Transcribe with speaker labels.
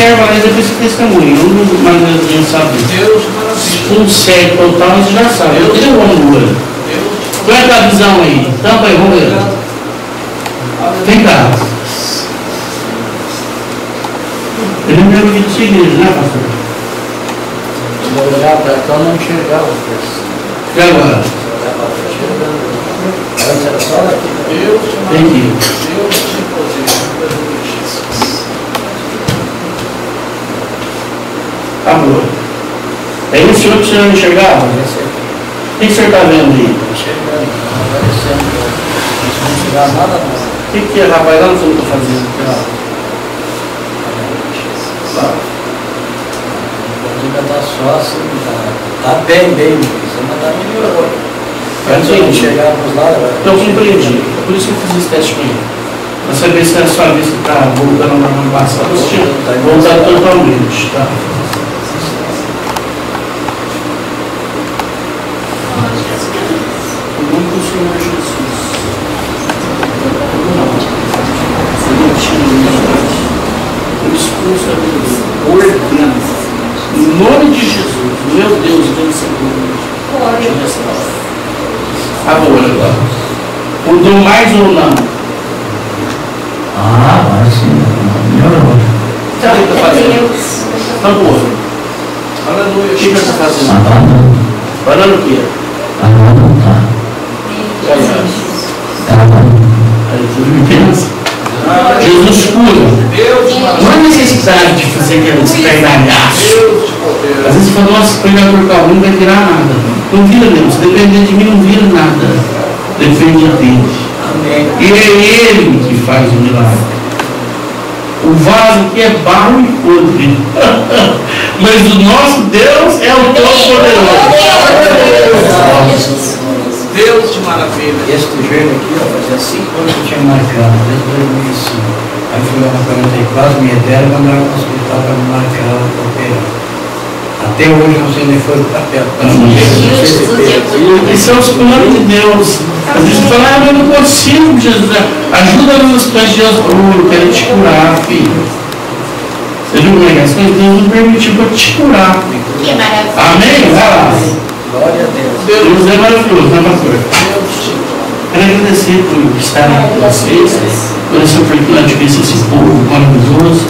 Speaker 1: observa lá e depois você testemunha. Um mais ou menos sabe. Um cego total, você já sabe. Eu tenho um olho. Qual é a visão aí? Tampa aí, vamos ver. Vem cá. Ele não lembra de seguir, né, pastor?
Speaker 2: Eu olhar para cá, não enxergava as pessoas.
Speaker 1: E agora?
Speaker 2: Antes era só daqui.
Speaker 1: Entendi. Acabou. É isso que o senhor não enxergava? O que o senhor está vendo aí?
Speaker 2: Enxergando, aparecendo. Isso não enxergava nada mais.
Speaker 1: O que é, rapaz? Lá no que eu estou fazendo?
Speaker 2: Ainda está só assim, está bem, mas está melhorou. Antes eu enxergava os lados.
Speaker 1: Eu compreendi. É por isso que eu fiz esse teste com ele. Para saber se a sua vista está voltando ao normal passado. Voltando totalmente. Tá? O nome do Senhor Jesus. Eu expulso a Deus. Ordeno. Em nome de Jesus, meu Deus, Deus Senhor. Te restaura. Agora. Mudou mais ou não?
Speaker 2: Agora sim. Melhorou.
Speaker 1: Sabe o que está fazendo? Tá boa. Aleluia. O que você está fazendo?
Speaker 2: Abanando.
Speaker 1: Falando o quê?
Speaker 2: Abanando, tá.
Speaker 1: Aí tudo me pensa. Jesus cura. Não há necessidade de fazer aquele estardalhaço. Às vezes você fala, nossa, pregar por calma, não vai virar nada. Não vira mesmo. Se depender de mim, não vira nada. Depende dele. E é ele que faz o milagre. O vaso que é barro e podre. Mas o nosso Deus é o Todo-Poderoso. Deus de maravilha.
Speaker 2: Esse joelho aqui, ó, fazia 5 anos que eu tinha marcado, desde 2005. Aí fui lá na 44, me deram e mandaram para o hospital para me marcar o operar. Até hoje não sei nem foi para perto.
Speaker 1: Esses são os planos de Deus. Às vezes você fala, mas eu não consigo, Jesus. Ajuda-nos nas coisas de Deus. Eu quero te curar, filho. Você viu como é que as coisas? Deus nos permitiu para te curar.
Speaker 3: Que maravilha.
Speaker 1: Amém? Vai lá.
Speaker 2: Glória a Deus.
Speaker 1: Deus é maravilhoso, né, pastor? Quero agradecer por estar aqui com vocês, por essa oportunidade de conhecer esse povo maravilhoso.